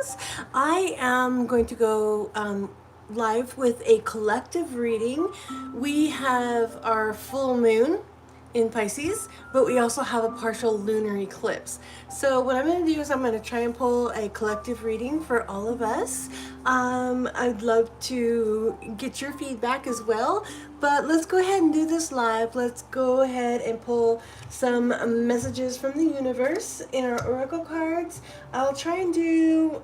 readings. I am going to go live with a collective reading. We have our full moon in Pisces, but we also have a partial lunar eclipse. So what I'm going to do is I'm going to try and pull a collective reading for all of us. I'd love to get your feedback as well, but let's go ahead and do this live. Let's go ahead and pull some messages from the universe in our oracle cards. I'll try and do,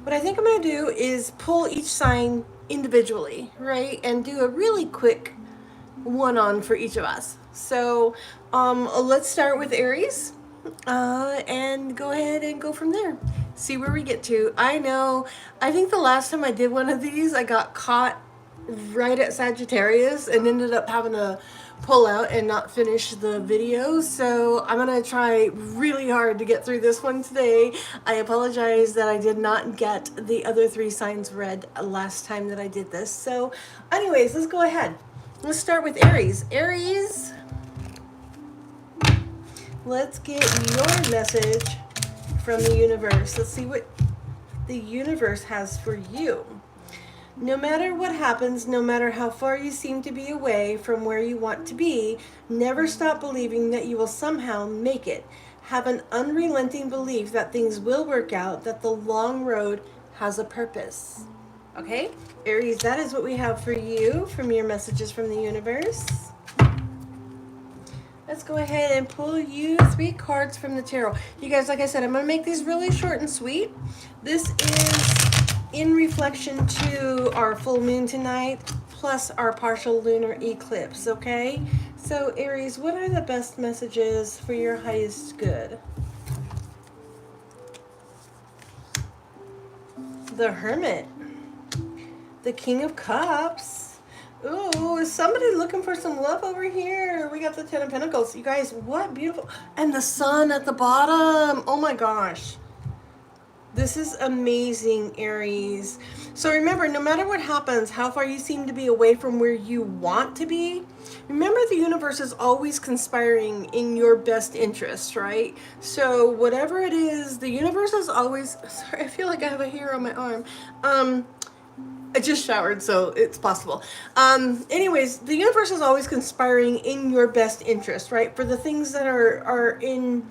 what I think I'm going to do is pull each sign individually, right? And do a really quick one on for each of us. So let's start with Aries and go ahead and go from there. See where we get to. I think the last time I did one of these, I got caught right at Sagittarius and ended up having to pull out and not finish the video. So I'm gonna try really hard to get through this one today. I apologize that I did not get the other three signs read last time that I did this. So anyways, let's go ahead. Let's start with Aries. Aries, let's get your message from the universe. Let's see what the universe has for you. No matter what happens, no matter how far you seem to be away from where you want to be, never stop believing that you will somehow make it. Have an unrelenting belief that things will work out, that the long road has a purpose. Okay, Aries, that is what we have for you from your messages from the universe. Let's go ahead and pull you 3 cards from the tarot. You guys, like I said, I'm going to make these really short and sweet. This is in reflection to our full moon tonight, plus our partial lunar eclipse, okay? So, Aries, what are the best messages for your highest good? The Hermit. The King of Cups. Ooh, is somebody looking for some love over here? We got the 10 of Pentacles. You guys, what beautiful. And the Sun at the bottom. Oh my gosh. This is amazing, Aries. So remember, no matter what happens, how far you seem to be away from where you want to be, remember the universe is always conspiring in your best interest, right? So whatever it is, the universe is always, sorry, I feel like I have a hair on my arm. I just showered, so it's possible. Anyways, the universe is always conspiring in your best interest, right? For the things that are in,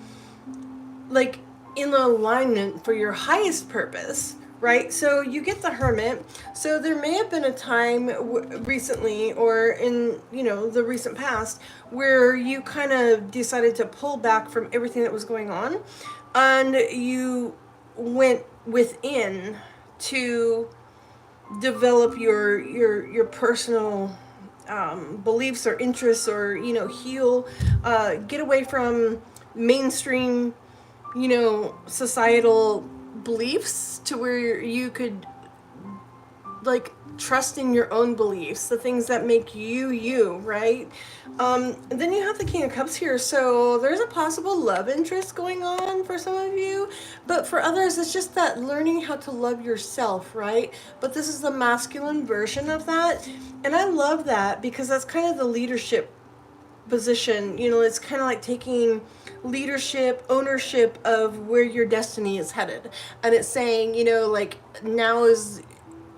like, in alignment for your highest purpose, right? So you get the Hermit. So there may have been a time recently, or in, the recent past, where you kind of decided to pull back from everything that was going on, and you went within to develop your personal beliefs or interests, or heal, get away from mainstream societal beliefs to where you could like trust in your own beliefs, the things that make you, right? And then you have the King of Cups here, so there's a possible love interest going on for some of you, but for others it's just that learning how to love yourself, right? But this is the masculine version of that, and I love that because that's kind of the leadership position. It's kind of like taking leadership, ownership of where your destiny is headed, and it's saying, like, now is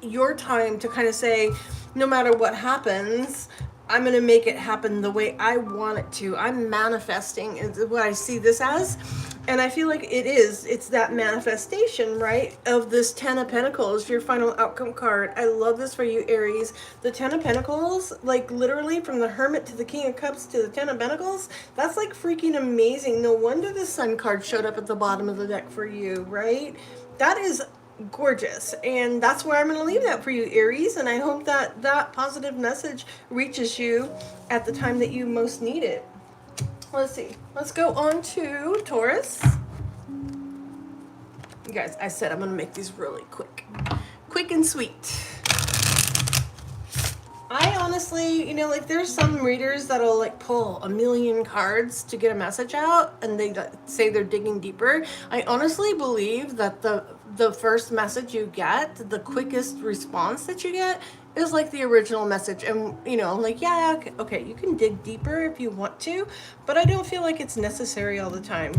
your time to kind of say, no matter what happens, I'm going to make it happen the way I want it to. I'm manifesting is what I see this as. And I feel like it's that manifestation, right, of this 10 of Pentacles, your final outcome card. I love this for you, Aries. The 10 of Pentacles, like literally from the Hermit to the King of Cups to the 10 of Pentacles, that's like freaking amazing. No wonder the Sun card showed up at the bottom of the deck for you, right? That is gorgeous, and that's where I'm going to leave that for you, Aries, and I hope that that positive message reaches you at the time that you most need it. Let's see. Let's go on to Taurus. You guys, I said I'm going to make these really quick and sweet. I honestly, like there's some readers that'll like pull 1,000,000 cards to get a message out, and they say they're digging deeper. I honestly believe that the first message you get, the quickest response that you get, is like the original message. And like, yeah, okay, you can dig deeper if you want to, but I don't feel like it's necessary all the time.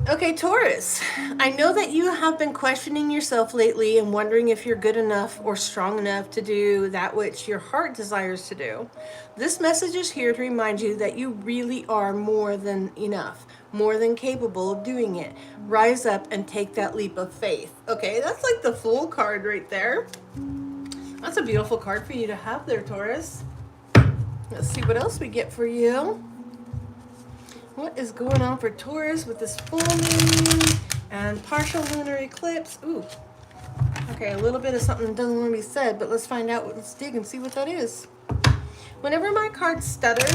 Okay, Taurus, I know that you have been questioning yourself lately and wondering if you're good enough or strong enough to do that which your heart desires to do. This message is here to remind you that you really are more than enough, more than capable of doing it. Rise up and take that leap of faith. Okay, that's like the Fool card right there. That's a beautiful card for you to have there, Taurus. Let's see what else we get for you. What is going on for Taurus with this full moon and partial lunar eclipse? Ooh. Okay, a little bit of something doesn't want to be said, but let's find out. Let's dig and see what that is. Whenever my cards stutter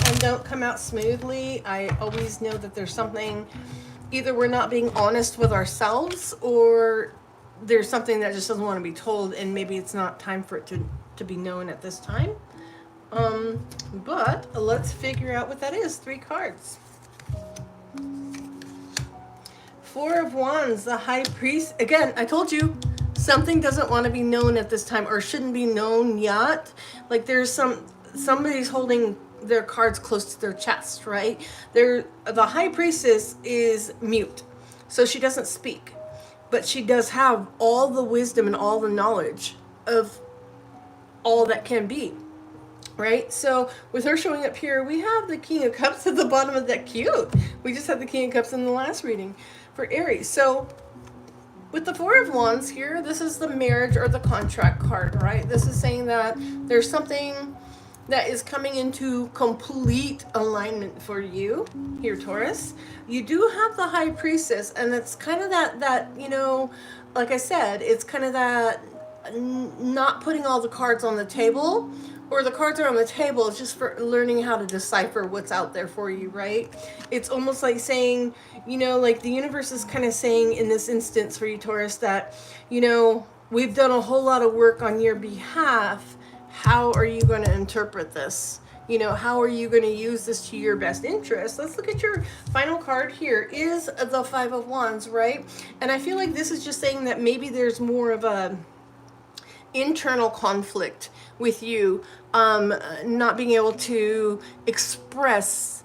and don't come out smoothly, I always know that there's something, either we're not being honest with ourselves or there's something that just doesn't want to be told, and maybe it's not time for it to be known at this time. But let's figure out what that is. 3 cards. 4 of Wands, the High Priest. Again, I told you, something doesn't want to be known at this time or shouldn't be known yet. Like there's somebody's holding their cards close to their chest, right? The High Priestess is mute, so she doesn't speak, but she does have all the wisdom and all the knowledge of all that can be. Right? So with her showing up here, we have the King of Cups at the bottom of that. Cute. We just had the King of Cups in the last reading for Aries. So with the 4 of Wands here, this is the marriage or the contract card, right? This is saying that there's something that is coming into complete alignment for you here, Taurus. You do have the High Priestess, and it's kind of that you know, like I said, it's kind of that not putting all the cards on the table, or the cards are on the table, it's just for learning how to decipher what's out there for you, right? It's almost like saying, you know, like the universe is kind of saying in this instance for you, Taurus, that, you know, we've done a whole lot of work on your behalf. How are you going to interpret this? You know, how are you going to use this to your best interest? Let's look at your final card here. Is the 5 of Wands, right? And I feel like this is just saying that maybe there's more of a internal conflict with you, not being able to express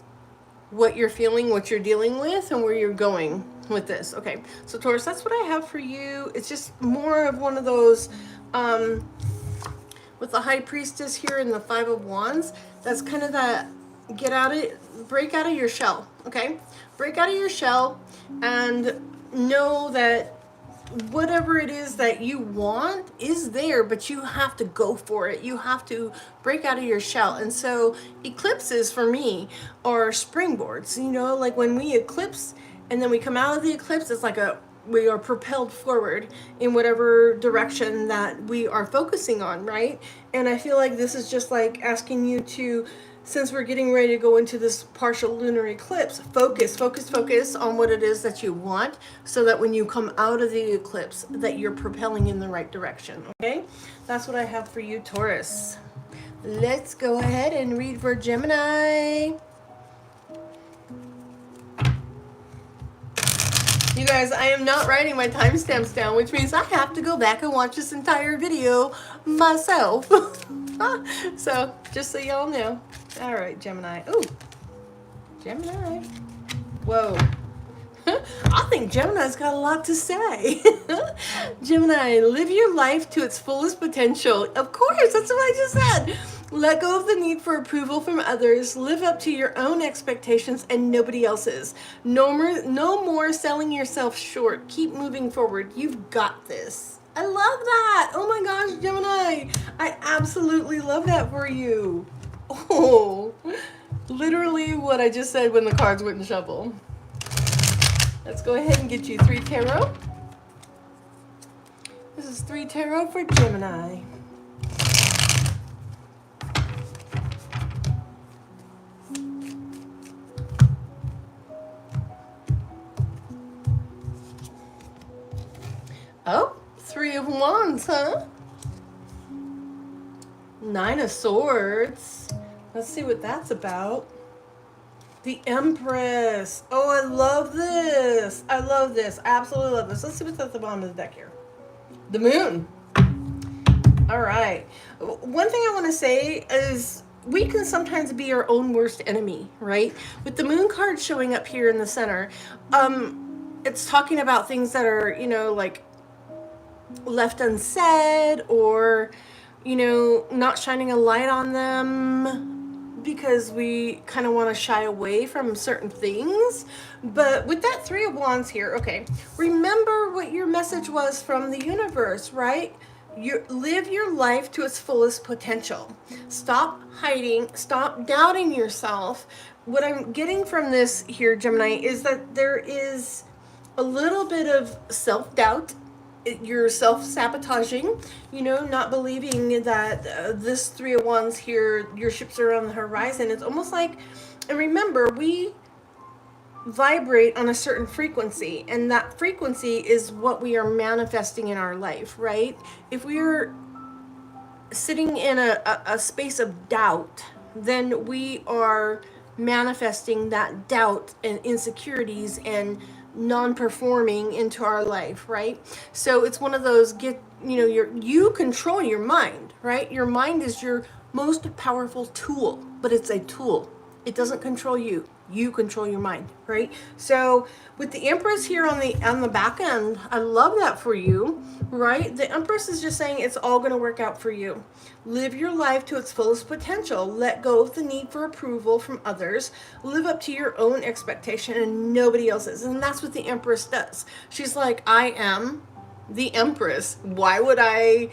what you're feeling, what you're dealing with, and where you're going with this. Okay, so Taurus, that's what I have for you. It's just more of one of those, with the High Priestess here and the 5 of Wands, that's kind of that break out of your shell, okay? Break out of your shell and know that whatever it is that you want is there, but you have to go for it. You have to break out of your shell. And so eclipses for me are springboards, you know, like when we eclipse and then we come out of the eclipse, it's like we are propelled forward in whatever direction that we are focusing on, right? And I feel like this is just like asking you to, since we're getting ready to go into this partial lunar eclipse, focus on what it is that you want, so that when you come out of the eclipse, that you're propelling in the right direction, okay? That's what I have for you, Taurus. Let's go ahead and read for Gemini. You guys, I am not writing my timestamps down, which means I have to go back and watch this entire video myself. So, just so y'all know. All right, Gemini. Ooh, Gemini. Whoa. I think Gemini's got a lot to say. Gemini, live your life to its fullest potential. Of course, that's what I just said. Let go of the need for approval from others. Live up to your own expectations and nobody else's. No more selling yourself short. Keep moving forward. You've got this. I love that. Oh my gosh, Gemini. I absolutely love that for you. Oh, literally what I just said when the cards wouldn't shuffle. Let's go ahead and get you 3 tarot. This is 3 tarot for Gemini. Oh, 3 of Wands, huh? 9 of Swords. Let's see what that's about. The Empress. Oh, I love this. I love this. I absolutely love this. Let's see what's at the bottom of the deck here. The Moon. All right. One thing I want to say is we can sometimes be our own worst enemy, right? With the Moon card showing up here in the center, it's talking about things that are, like left unsaid, or, not shining a light on them because we kind of want to shy away from certain things. But with that Three of Wands here, okay, remember what your message was from the universe, right? You live your life to its fullest potential. Stop hiding, stop doubting yourself. What I'm getting from this here, Gemini, is that there is a little bit of self-doubt. You're self-sabotaging, not believing that this Three of Wands here, your ships are on the horizon. It's almost like, and remember, we vibrate on a certain frequency, and that frequency is what we are manifesting in our life, right? If we are sitting in a space of doubt, then we are manifesting that doubt and insecurities and non-performing into our life, right? So it's one of those, you control your mind, right? Your mind is your most powerful tool, but it's a tool. It doesn't control you. You control your mind, right? So with the Empress here on the back end, I love that for you, right? The Empress is just saying it's all going to work out for you. Live your life to its fullest potential. Let go of the need for approval from others. Live up to your own expectation and nobody else's. And that's what the Empress does. She's like, I am the Empress. Why would I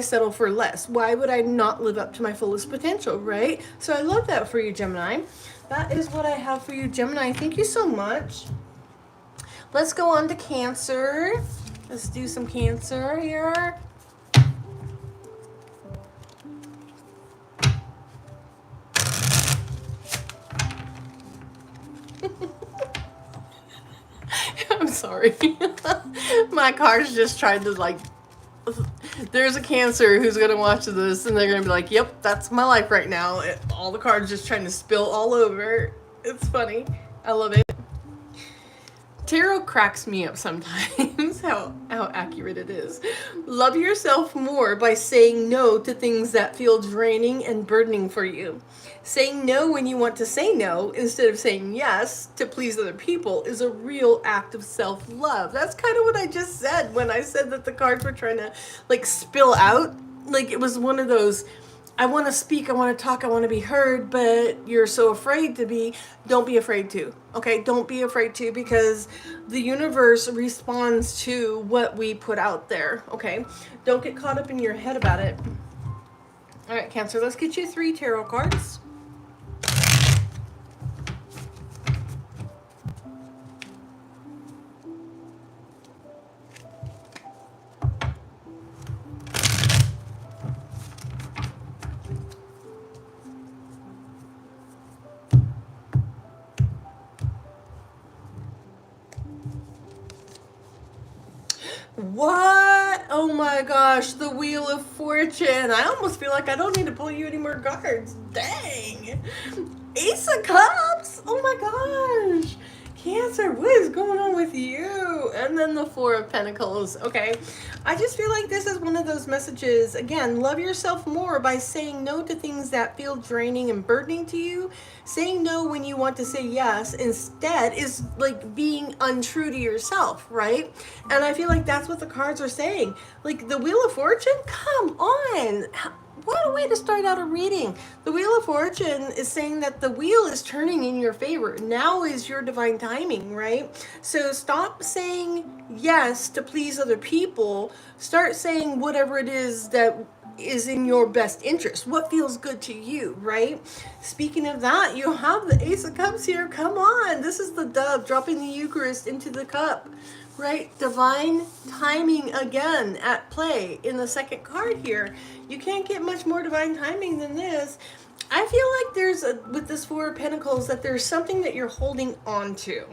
settle for less? Why would I not live up to my fullest potential, right? So I love that for you, Gemini. That is what I have for you, Gemini. Thank you so much. Let's go on to Cancer. Let's do some Cancer here. I'm sorry. My car's just trying to, like, there's a Cancer who's going to watch this and they're going to be like, yep, that's my life right now. All the cards just trying to spill all over. It's funny. I love it. Tarot cracks me up sometimes, how accurate it is. Love yourself more by saying no to things that feel draining and burdening for you. Saying no when you want to say no instead of saying yes to please other people is a real act of self-love. That's kind of what I just said when I said that the cards were trying to, like, spill out. Like, it was one of those, I want to speak, I want to talk, I want to be heard, but you're so afraid to be. Don't be afraid to. Okay, don't be afraid to, because the universe responds to what we put out there. Okay, don't get caught up in your head about it. All right, Cancer, let's get you 3 tarot cards. What? Oh my gosh, the Wheel of Fortune. I almost feel like I don't need to pull you any more cards. Dang. Ace of Cups. Oh my gosh. Cancer, what is going on with you? And then the Four of Pentacles. Okay. I just feel like this is one of those messages. Again, love yourself more by saying no to things that feel draining and burdening to you. Saying no when you want to say yes instead is like being untrue to yourself, right? And I feel like that's what the cards are saying. Like the Wheel of Fortune, come on. What a way to start out a reading. The Wheel of Fortune is saying that the wheel is turning in your favor. Now is your divine timing, right? So stop saying yes to please other people. Start saying whatever it is that is in your best interest. What feels good to you, right? Speaking of that, you have the Ace of Cups here. Come on. This is the dove dropping the Eucharist into the cup. Right? Divine timing again at play in the second card here. You can't get much more divine timing than this. I feel like with this Four of Pentacles, that there's something that you're holding on to.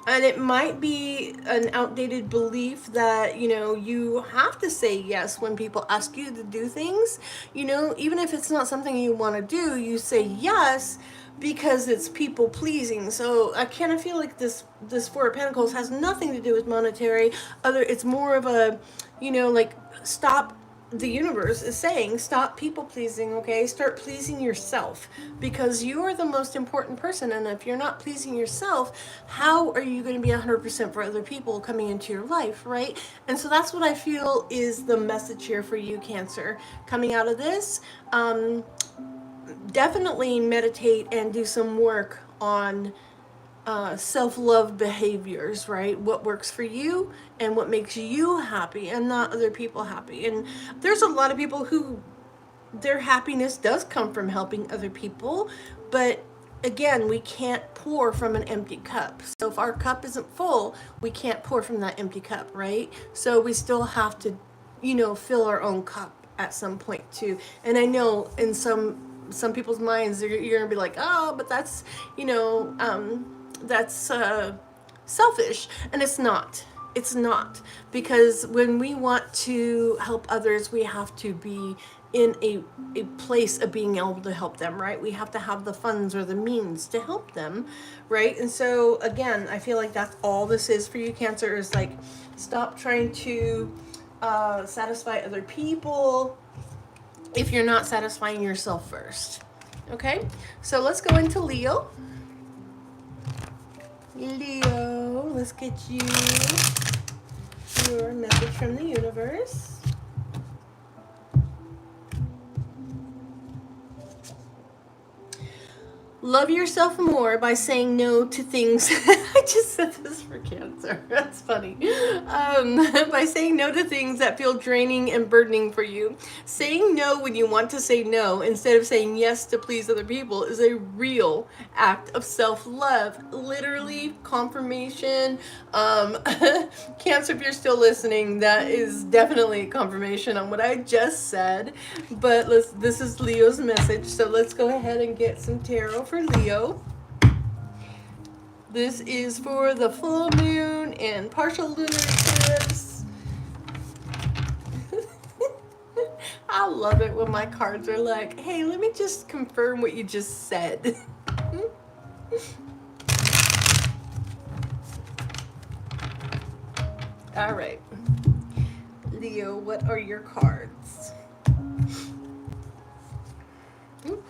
And it might be an outdated belief that, you have to say yes when people ask you to do things. Even if it's not something you want to do, you say yes because it's people pleasing. So I kind of feel like this Four of Pentacles has nothing to do with monetary. It's more of a, like, stop the universe is saying, stop people pleasing, okay? Start pleasing yourself, because you are the most important person. And if you're not pleasing yourself, how are you going to be 100% for other people coming into your life, right? And so that's what I feel is the message here for you, Cancer. Coming out of this, definitely meditate and do some work on self-love behaviors, right? What works for you and what makes you happy and not other people happy. And there's a lot of people who their happiness does come from helping other people, but again, we can't pour from an empty cup. So if our cup isn't full, we can't pour from that empty cup, right? So we still have to, fill our own cup at some point too. And I know in some people's minds, you're gonna be like, oh, but that's, that's selfish. And it's not. It's not. Because when we want to help others, we have to be in a place of being able to help them, right? We have to have the funds or the means to help them, right? And so again, I feel like that's all this is for you, Cancer, is like, stop trying to satisfy other people if you're not satisfying yourself first. Okay, so let's go into Leo. Leo, let's get you your message from the universe. Love yourself more by saying no to things. I just said this for Cancer. That's funny. By saying no to things that feel draining and burdening for you. Saying no when you want to say no instead of saying yes to please other people is a real act of self-love. Literally, confirmation. Cancer, if you're still listening, that is definitely confirmation on what I just said. But this is Leo's message, so let's go ahead and get some tarot for Leo. This is for the full moon and partial lunar eclipse. I love it when my cards are like, hey, let me just confirm what you just said. All right. Leo, what are your cards? Ooh,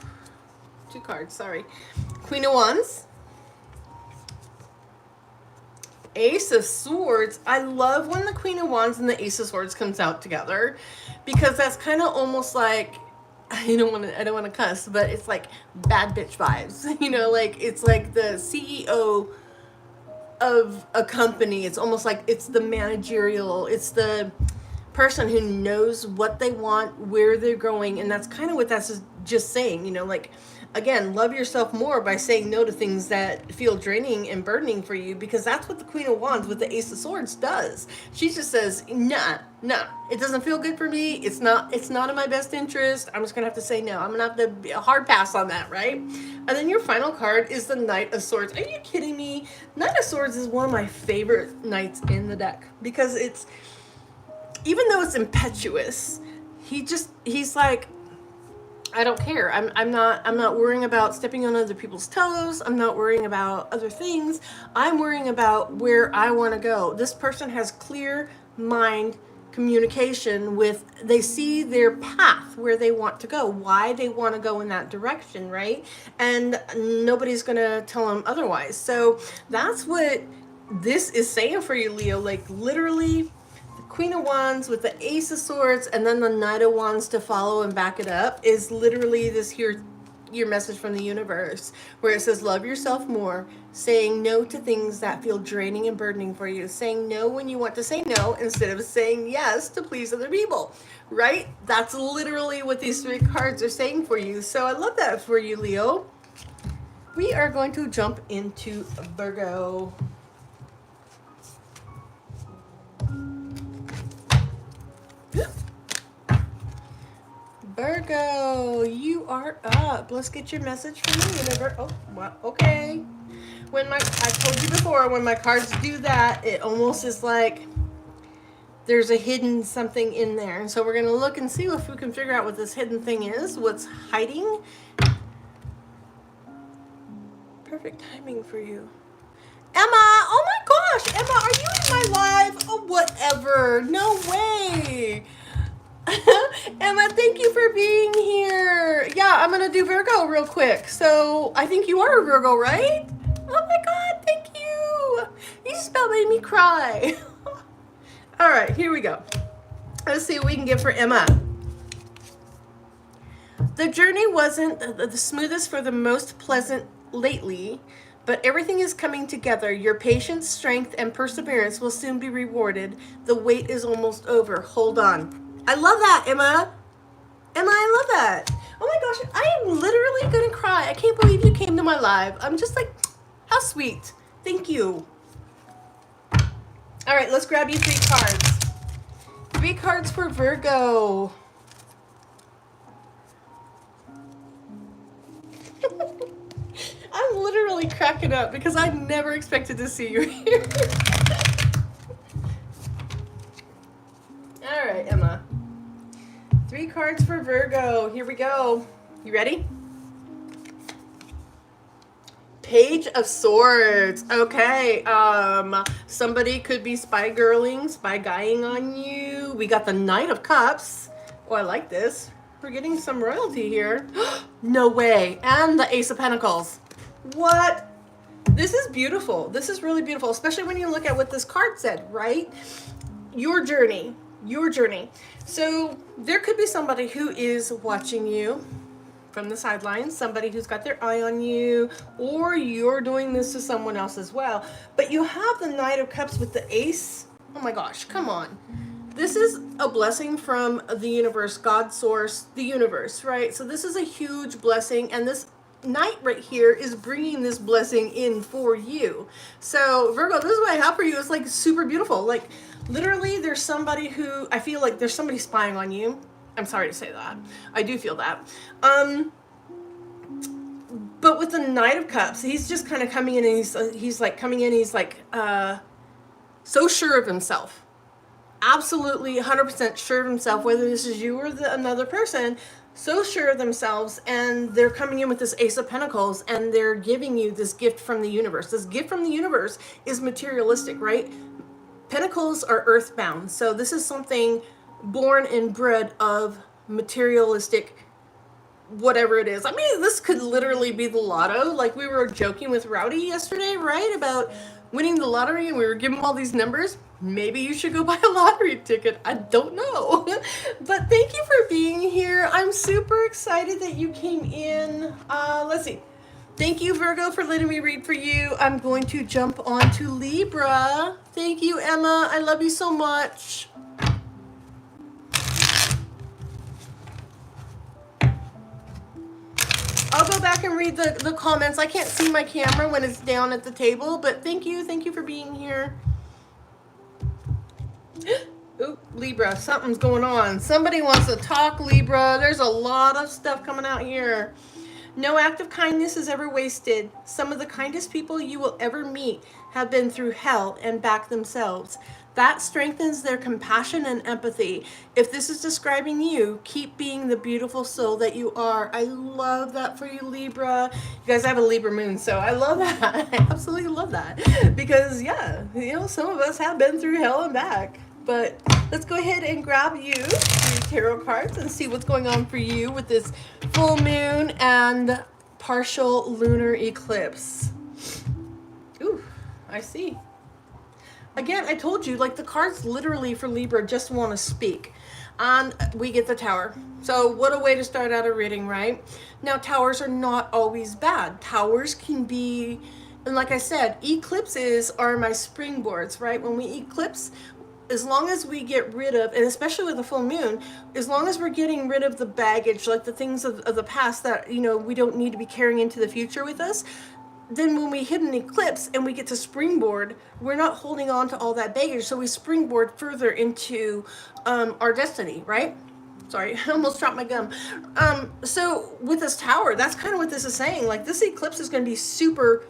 2 cards, sorry. Queen of Wands. Ace of Swords. I love when the Queen of Wands and the Ace of Swords comes out together, because that's kind of almost like, I don't want to cuss, but it's like bad bitch vibes. Like it's like the CEO of a company. It's almost like it's the managerial, it's the person who knows what they want, where they're going, and that's kind of what that's just saying, like, again, love yourself more by saying no to things that feel draining and burdening for you, because that's what the Queen of Wands with the Ace of Swords does. She just says, nah, it doesn't feel good for me. It's not in my best interest. I'm just gonna have to say no. I'm gonna have to be a hard pass on that, right? And then your final card is the Knight of Swords. Are you kidding me? Knight of Swords is one of my favorite knights in the deck, because it's, even though it's impetuous, he's like, I don't care. I'm not worrying about stepping on other people's toes. I'm not worrying about other things. I'm worrying about where I want to go. This person has clear mind communication with, they see their path, where they want to go, why they want to go in that direction, right? And nobody's going to tell them otherwise. So that's what this is saying for you, Leo. Like, literally, Queen of Wands with the Ace of Swords and then the Knight of Wands to follow and back it up is literally this here, your message from the universe, where it says love yourself more, saying no to things that feel draining and burdening for you, saying no when you want to say no instead of saying yes to please other people, right? That's literally what these 3 cards are saying for you. So I love that for you, Leo. We are going to jump into Virgo. Virgo, you are up. Let's get your message from the universe. Oh, well, okay. I told you before, when my cards do that, it almost is like there's a hidden something in there. And so we're going to look and see if we can figure out what this hidden thing is, what's hiding. Perfect timing for you. Emma, oh my gosh, Emma, are you in my live? Oh, whatever. No way. Emma, thank you for being here. Yeah, I'm gonna do Virgo real quick. So I think you are a Virgo, right? Oh my God, thank you. You just about made me cry. All right, here we go. Let's see what we can get for Emma. The journey wasn't the smoothest for the most pleasant lately, but everything is coming together. Your patience, strength, and perseverance will soon be rewarded. The wait is almost over. Hold on. I love that, Emma. Emma, I love that. Oh my gosh, I am literally gonna cry. I can't believe you came to my live. I'm just like, how sweet. Thank you. All right, let's grab you 3 cards. 3 cards for Virgo. I'm literally cracking up because I never expected to see you here. All right, Emma. 3 cards for Virgo. Here we go. You ready? Page of Swords. Okay. Somebody could be spy-guying on you. We got the Knight of Cups. Oh, I like this. We're getting some royalty here. No way. And the Ace of Pentacles. What? This is beautiful. This is really beautiful, especially when you look at what this card said, right? Your journey. Your journey. So there could be somebody who is watching you from the sidelines, somebody who's got their eye on you, or you're doing this to someone else as well. But you have the Knight of Cups with the Ace. Oh my gosh, come on. This is a blessing from the universe, God, source, the universe, right? So this is a huge blessing, and this Knight right here is bringing this blessing in for you. So Virgo, this is what I have for you. It's like super beautiful. Like literally there's somebody who, I feel like there's somebody spying on you. I'm sorry to say that. I do feel that. But with the Knight of Cups, he's just kind of coming in, and he's like coming in, he's like so sure of himself. Absolutely 100% sure of himself, whether this is you or another person, so sure of themselves, and they're coming in with this Ace of Pentacles, and they're giving you this gift from the universe. This gift from the universe is materialistic, right? Pentacles are earthbound, so this is something born and bred of materialistic whatever it is. I mean, this could literally be the lotto. Like we were joking with Rowdy yesterday, right? About winning the lottery, and we were giving him all these numbers. Maybe you should go buy a lottery ticket. I don't know. But thank you for being here. I'm super excited that you came in. Let's see. Thank you, Virgo, for letting me read for you. I'm going to jump on to Libra. Thank you, Emma. I love you so much. I'll go back and read the comments. I can't see my camera when it's down at the table, but thank you for being here. Ooh, Libra, something's going on. Somebody wants to talk, Libra. There's a lot of stuff coming out here. No act of kindness is ever wasted. Some of the kindest people you will ever meet have been through hell and back themselves. That strengthens their compassion and empathy. If this is describing you, keep being the beautiful soul that you are. I love that for you, Libra. You guys have a Libra moon, so I love that. I absolutely love that. Because, yeah, you know, some of us have been through hell and back. But let's go ahead and grab you your tarot cards and see what's going on for you with this full moon and partial lunar eclipse. Ooh, I see. Again, I told you, like the cards literally for Libra just want to speak. And we get the Tower. So what a way to start out a reading, right? Now, towers are not always bad. Towers can be, and like I said, eclipses are my springboards, right? When we eclipse, as long as we get rid of, and especially with the full moon, as long as we're getting rid of the baggage, like the things of the past that, you know, we don't need to be carrying into the future with us, then when we hit an eclipse and we get to springboard, we're not holding on to all that baggage, so we springboard further into our destiny, right? Sorry, I almost dropped my gum. So with this Tower, that's kind of what this is saying. Like this eclipse is going to be super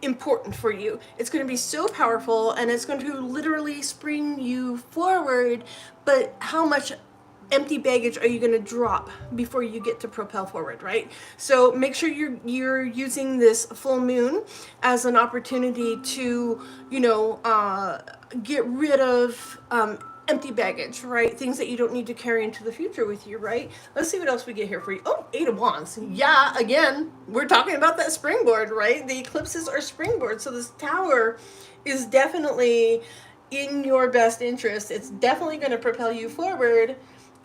important for you. It's going to be so powerful, and it's going to literally spring you forward, but how much empty baggage are you going to drop before you get to propel forward, right? So make sure you're using this full moon as an opportunity to, you know, get rid of empty baggage, right? Things that you don't need to carry into the future with you, right? Let's see what else we get here for you. Oh, 8 of Wands. Yeah, again, we're talking about that springboard, right? The eclipses are springboard. So this Tower is definitely in your best interest. It's definitely going to propel you forward.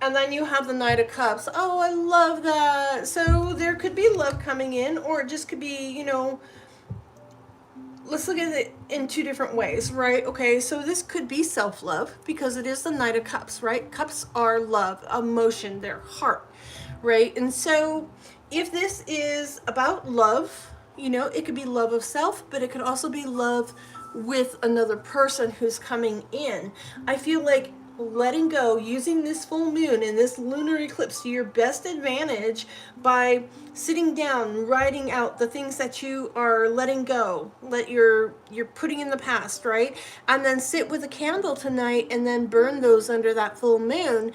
And then you have the Knight of Cups. Oh, I love that. So there could be love coming in, or it just could be, let's look at it in two different ways, right? Okay, so this could be self-love because it is the Knight of Cups, right? Cups are love, emotion, their heart, right? And so if this is about love, it could be love of self, but it could also be love with another person who's coming in. I feel like letting go, using this full moon and this lunar eclipse to your best advantage by sitting down, writing out the things that you are letting go, you're putting in the past, right? And then sit with a candle tonight and then burn those under that full moon,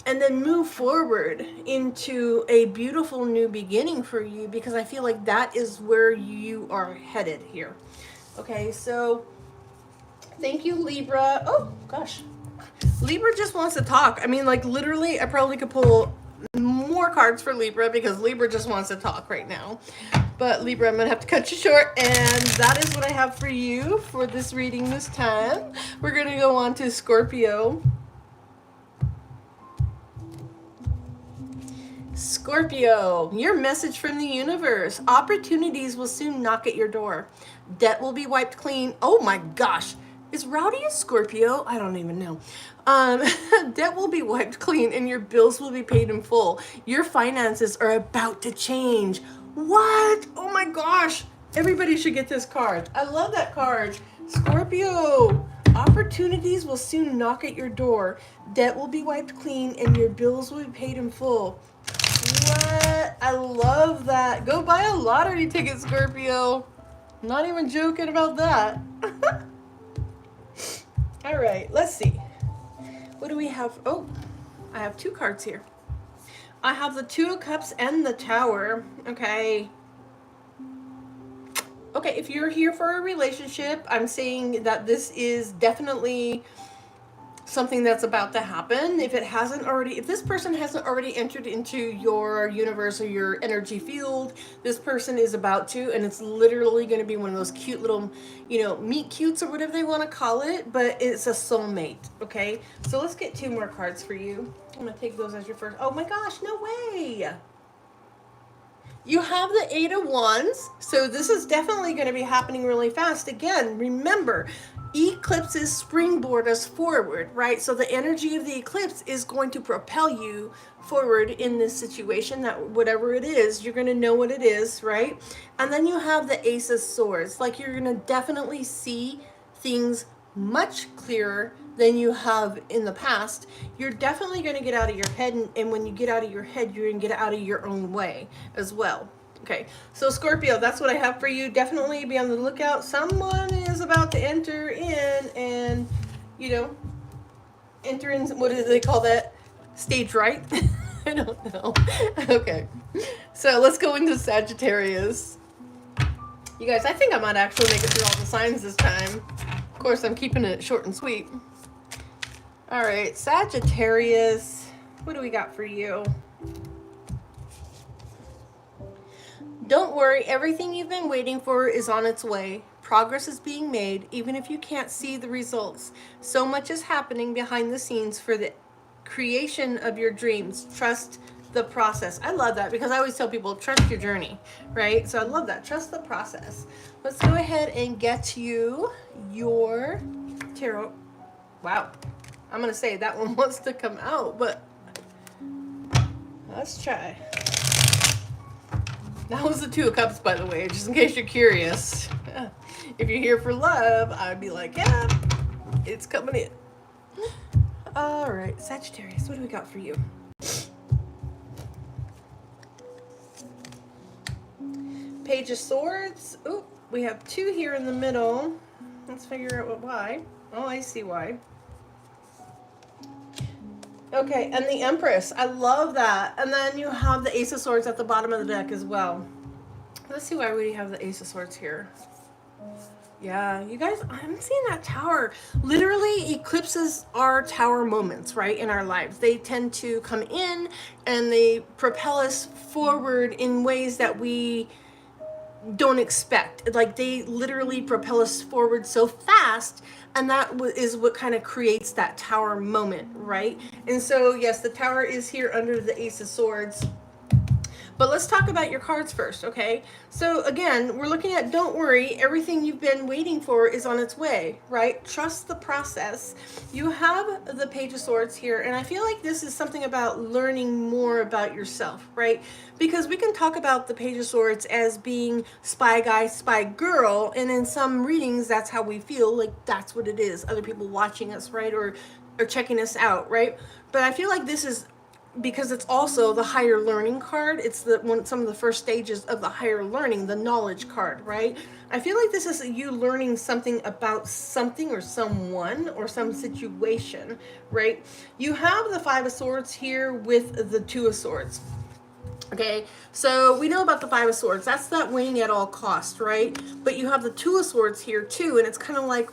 and then move forward into a beautiful new beginning for you, because I feel like that is where you are headed here. Okay, so thank you, Libra. Oh gosh, Libra just wants to talk. I mean, like, literally, I probably could pull more cards for Libra because Libra just wants to talk right now. But Libra, I'm going to have to cut you short. And that is what I have for you for this reading this time. We're going to go on to Scorpio. Scorpio, your message from the universe. Opportunities will soon knock at your door. Debt will be wiped clean. Oh my gosh. Is Rowdy a Scorpio? I don't even know. Debt will be wiped clean and your bills will be paid in full. Your finances are about to change. What? Oh my gosh. Everybody should get this card. I love that card. Scorpio, opportunities will soon knock at your door. Debt will be wiped clean and your bills will be paid in full. What? I love that. Go buy a lottery ticket, Scorpio. I'm not even joking about that. All right, let's see. What do we have? Oh, I have two cards here. I have the Two of Cups and the Tower. Okay. Okay, if you're here for a relationship, I'm saying that this is definitely something that's about to happen. If this person hasn't already entered into your universe or your energy field, this person is about to, and it's literally going to be one of those cute little, meet cutes or whatever they want to call it, but it's a soulmate, okay? So let's get two more cards for you. I'm going to take those as your first. Oh my gosh, no way! You have the Eight of Wands, so this is definitely going to be happening really fast. Again, remember, eclipses springboard us forward, right? So the energy of the eclipse is going to propel you forward in this situation, that whatever it is, you're going to know what it is, right? And then you have the Ace of Swords. Like, you're going to definitely see things much clearer than you have in the past. You're definitely going to get out of your head, and when you get out of your head, you're going to get out of your own way as well. Okay, so Scorpio, that's what I have for you. Definitely be on the lookout. Someone is about to enter in and, enter in, what do they call that? Stage right? I don't know. Okay, so let's go into Sagittarius. You guys, I think I might actually make it through all the signs this time. Of course, I'm keeping it short and sweet. All right, Sagittarius, what do we got for you? Don't worry, everything you've been waiting for is on its way. Progress is being made, even if you can't see the results. So much is happening behind the scenes for the creation of your dreams. Trust the process. I love that because I always tell people, trust your journey, right? So I love that. Trust the process. Let's go ahead and get you your tarot. Wow. I'm going to say that one wants to come out, but let's try. That was the Two of Cups, by the way, just in case you're curious. If you're here for love, I'd be like, yeah, it's coming in. All right, Sagittarius, what do we got for you? Page of Swords. Oh, we have two here in the middle. Let's figure out why. Oh, I see why. Okay, and the Empress. I love that. And then you have the Ace of Swords at the bottom of the deck as well. Let's see why we have the Ace of Swords here. Yeah, you guys, I'm seeing that tower. Literally, eclipses are tower moments, right, in our lives. They tend to come in and they propel us forward in ways that we don't expect. Like, they literally propel us forward so fast, and that is what kind of creates that tower moment, right? And so, yes, the tower is here under the Ace of Swords. But let's talk about your cards first, okay? So again, we're looking at don't worry, everything you've been waiting for is on its way, right? Trust the process. You have the Page of Swords here, and I feel like this is something about learning more about yourself, right? Because we can talk about the Page of Swords as being spy guy, spy girl, and in some readings, that's how we feel, like that's what it is. Other people watching us, right? Or checking us out, right? But I feel like this is because it's also the higher learning card. It's the one, some of the first stages of the higher learning, the knowledge card, right? I feel like this is you learning something about something or someone or some situation, right? You have the Five of Swords here with the Two of Swords. Okay, so we know about the Five of Swords. That's that winning at all cost, right? But you have the Two of Swords here too, and it's kind of like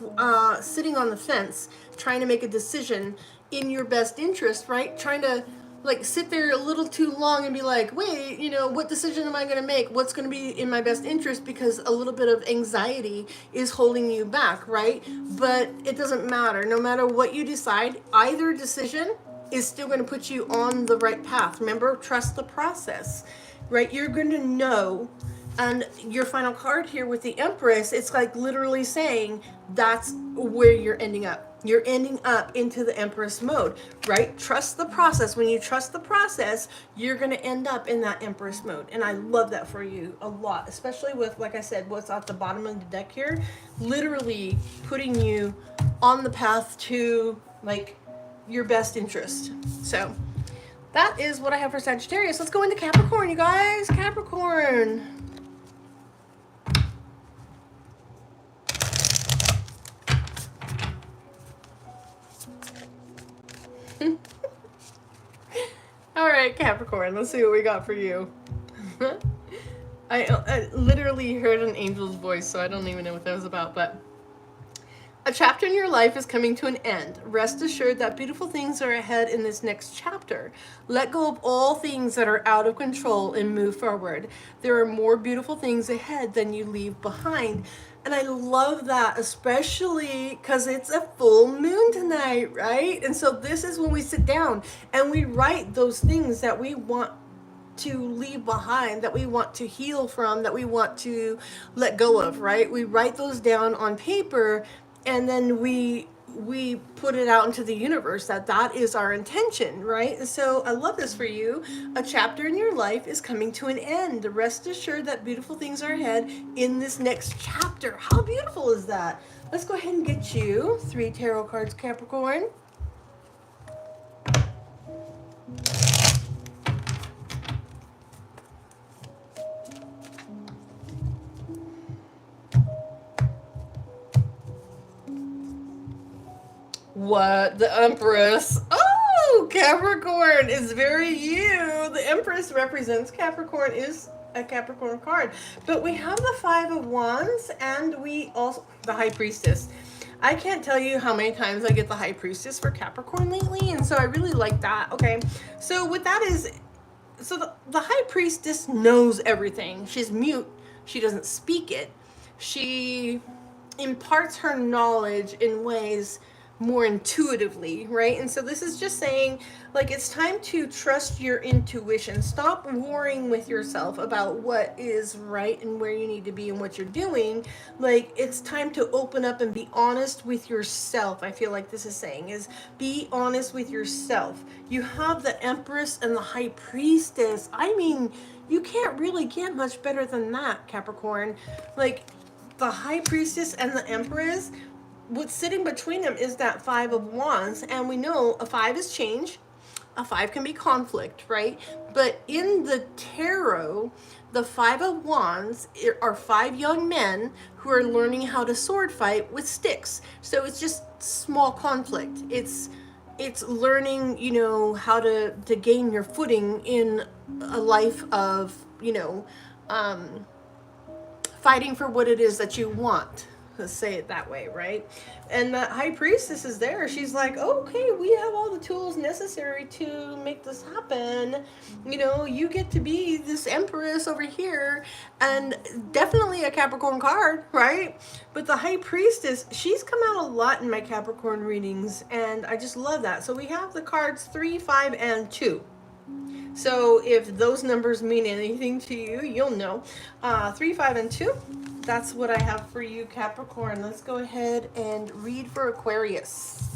sitting on the fence, trying to make a decision in your best interest, right? Trying to like sit there a little too long and be like, wait, what decision am I going to make? What's going to be in my best interest? Because a little bit of anxiety is holding you back, right? But it doesn't matter. No matter what you decide, either decision is still going to put you on the right path. Remember, trust the process, right? You're going to know. And your final card here with the Empress, it's like literally saying that's where you're ending up. You're ending up into the Empress mode, right? Trust the process. When you trust the process, you're going to end up in that Empress mode. And I love that for you a lot, especially with, like I said, what's at the bottom of the deck here, literally putting you on the path to like your best interest. So that is what I have for Sagittarius. Let's go into Capricorn, you guys. Capricorn. All right, Capricorn, let's see what we got for you. I literally heard an angel's voice, so I don't even know what that was about, but a chapter in your life is coming to an end. Rest assured that beautiful things are ahead in this next chapter. Let go of all things that are out of control and move forward. There are more beautiful things ahead than you leave behind. And I love that, especially because it's a full moon tonight, right? And so this is when we sit down and we write those things that we want to leave behind, that we want to heal from, that we want to let go of, right? We write those down on paper, and then we put it out into the universe that is our intention, right? And so I love this for you. A chapter in your life is coming to an end. Rest assured that beautiful things are ahead in this next chapter. How beautiful is that? Let's go ahead and get you 3 tarot cards, Capricorn. What? The Empress. Oh, Capricorn is very you. The Empress represents Capricorn, is a Capricorn card. But we have the Five of Wands, and we also, the High Priestess. I can't tell you how many times I get the High Priestess for Capricorn lately, and so I really like that. Okay, so what that is, so the High Priestess knows everything. She's mute. She doesn't speak it. She imparts her knowledge in ways more intuitively, right? And so this is just saying, like, it's time to trust your intuition. Stop warring with yourself about what is right and where you need to be and what you're doing. Like, it's time to open up and be honest with yourself. I feel like this is saying is be honest with yourself. You have the Empress and the High Priestess. I mean, you can't really get much better than that, Capricorn. Like, the High Priestess and the Empress, what's sitting between them is that Five of Wands, and we know a 5 is change, a 5 can be conflict, right? But in the tarot, the Five of Wands are 5 young men who are learning how to sword fight with sticks. So it's just small conflict. It's learning, how to gain your footing in a life of, fighting for what it is that you want. Let's say it that way, right? And that high priestess is there. She's like, okay, we have all the tools necessary to make this happen. You know, you get to be this empress over here, and definitely a Capricorn card, right? But the high priestess, she's come out a lot in my Capricorn readings, and I just love that. So we have the cards 3, 5, and 2. So if those numbers mean anything to you, you'll know. 3, 5, and 2. That's what I have for you, Capricorn. Let's go ahead and read for Aquarius.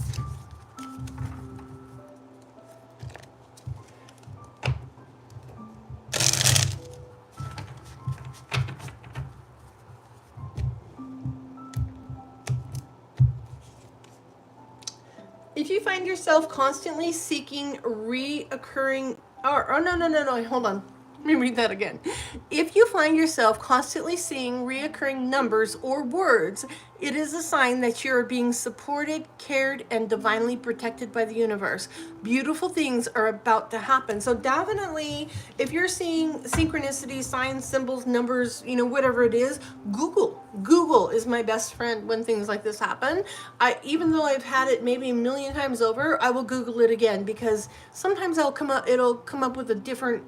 If you find yourself constantly seeking reoccurring, no, hold on. Let me read that again. If you find yourself constantly seeing reoccurring numbers or words, it is a sign that you are being supported, cared, and divinely protected by the universe. Beautiful things are about to happen. So definitely, if you're seeing synchronicity, signs, symbols, numbers, you know, whatever it is, Google. Google is my best friend when things like this happen. Even though I've had it maybe a million times over, I will Google it again, because sometimes it'll come up with a different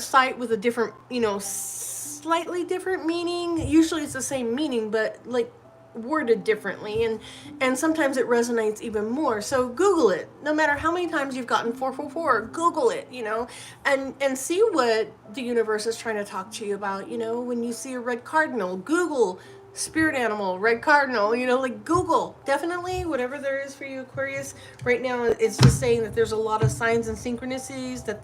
site with a different, you know, slightly different meaning. Usually it's the same meaning, but like worded differently, and sometimes it resonates even more. So Google it. No matter how many times you've gotten 444, Google it, you know, and see what the universe is trying to talk to you about. You know, when you see a red cardinal, Google spirit animal, red cardinal, you know, like Google. Definitely whatever there is for you, Aquarius. Right now it's just saying that there's a lot of signs and synchronicities, that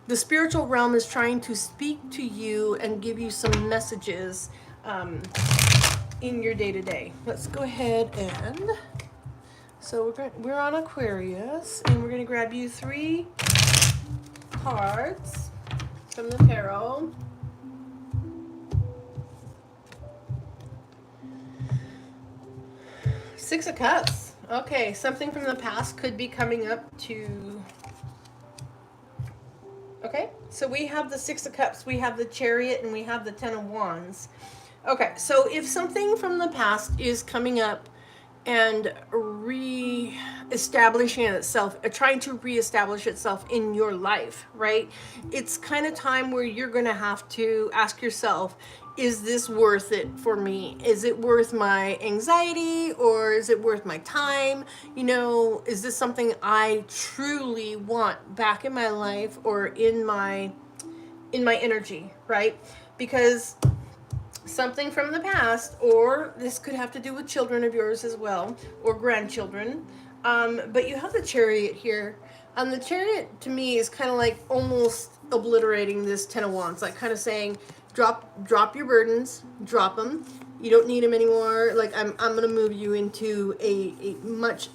the spiritual realm is trying to speak to you and give you some messages in your day-to-day. Let's go ahead and, so we're on Aquarius, and we're going to grab you 3 cards from the tarot. Six of Cups. Okay, something from the past could be coming up to... Okay, so we have the Six of Cups, we have the Chariot, and we have the Ten of Wands. Okay, so if something from the past is coming up and re-establishing itself, trying to re-establish itself in your life, right? It's kind of time where you're going to have to ask yourself, is this worth it for me? Is it worth my anxiety, or is it worth my time? You know, is this something I truly want back in my life or in my energy, right? Because something from the past, or this could have to do with children of yours as well, or grandchildren. But you have the Chariot here. The Chariot to me is kind of like almost obliterating this Ten of Wands, like kind of saying, drop your burdens, drop them. You don't need them anymore. Like I'm gonna move you into a much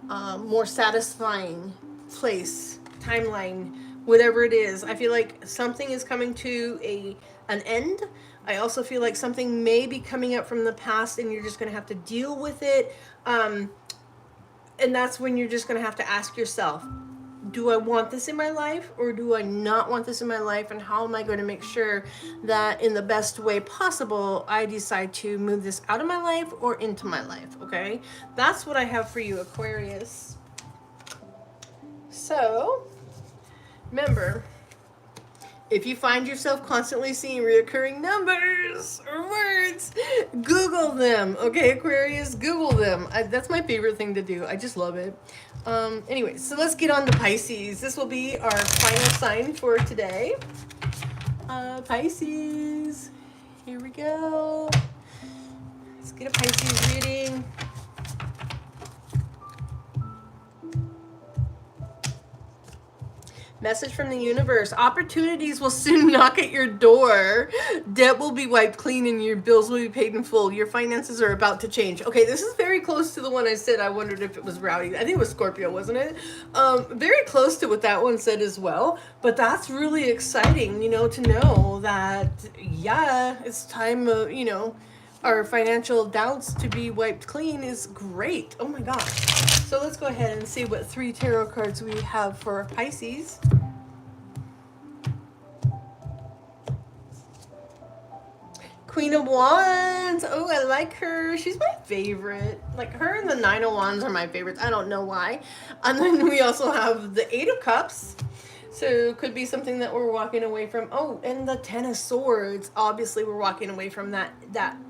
more satisfying place, timeline, whatever it is. I feel like something is coming to an end. I also feel like something may be coming up from the past, and you're just going to have to deal with it. And that's when you're just going to have to ask yourself, do I want this in my life, or do I not want this in my life? And how am I going to make sure that in the best way possible, I decide to move this out of my life or into my life? Okay, that's what I have for you, Aquarius. So remember, if you find yourself constantly seeing reoccurring numbers or words, Google them. Okay, Aquarius, Google them. That's my favorite thing to do. I just love it. Anyway, so let's get on to Pisces. This will be our final sign for today. Pisces. Here we go. Let's get a Pisces reading. Message from the universe. Opportunities will soon knock at your door. Debt will be wiped clean and your bills will be paid in full. Your finances are about to change. Okay, this is very close to the one I said. I wondered if it was Rowdy. I think it was Scorpio, wasn't it? Very close to what that one said as well. But that's really exciting, you know, to know that, yeah, it's time, you know, our financial doubts to be wiped clean is great. Oh my gosh. So let's go ahead and see what 3 tarot cards we have for Pisces. Queen of Wands. Oh, I like her. She's my favorite. Like her and the Nine of Wands are my favorites. I don't know why. And then we also have the Eight of Cups. So it could be something that we're walking away from. Oh, and the Ten of Swords. Obviously, we're walking away from that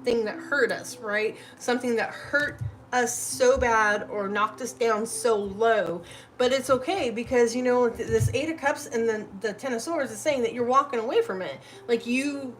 thing that hurt us, right? Something that hurt us so bad or knocked us down so low. But it's okay because, you know, this Eight of Cups and then the Ten of Swords is saying that you're walking away from it. Like you're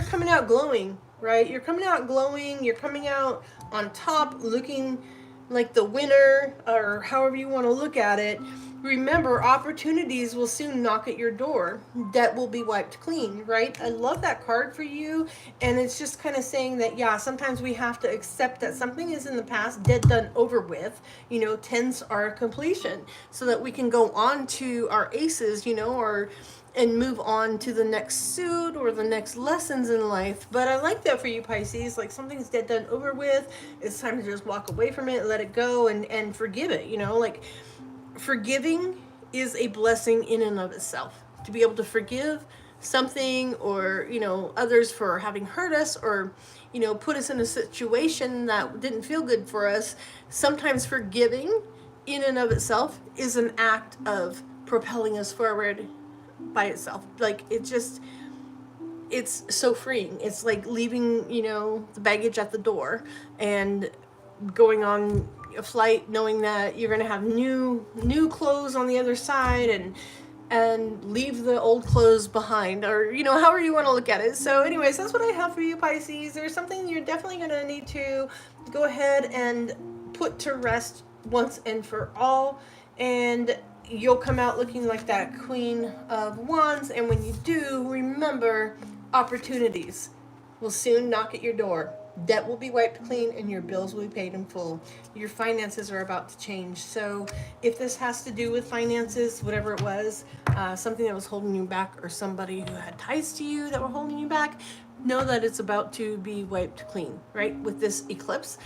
coming out glowing, right? You're coming out glowing. You're coming out on top, looking like the winner, or however you want to look at it. Remember, opportunities will soon knock at your door. Debt will be wiped clean, right? I love that card for you. And it's just kind of saying that, yeah, sometimes we have to accept that something is in the past, dead, done, over with. You know, tens are completion so that we can go on to our aces, you know, or and move on to the next suit or the next lessons in life. But I like that for you, Pisces. Like something's dead, done, over with. It's time to just walk away from it, let it go, and forgive it. You know, like forgiving is a blessing in and of itself. To be able to forgive something or, you know, others for having hurt us or, you know, put us in a situation that didn't feel good for us. Sometimes forgiving in and of itself is an act of propelling us forward by itself. Like it's so freeing. It's like leaving, you know, the baggage at the door and going on a flight knowing that you're going to have new clothes on the other side and leave the old clothes behind, or, you know, however you want to look at it. So anyways, that's what I have for you, Pisces. There's something you're definitely going to need to go ahead and put to rest once and for all, and you'll come out looking like that Queen of Wands. And when you do, remember, opportunities will soon knock at your door. Debt will be wiped clean and your bills will be paid in full. Your finances are about to change. So if this has to do with finances, whatever it was, something that was holding you back or somebody who had ties to you that were holding you back, know that it's about to be wiped clean, right? With this eclipse.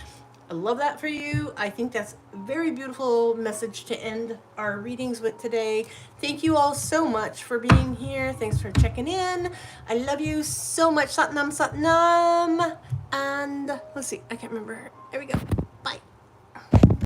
I love that for you. I think that's a very beautiful message to end our readings with today. Thank you all so much for being here. Thanks for checking in. I love you so much. Satnam, Satnam. And let's see, I can't remember. There we go.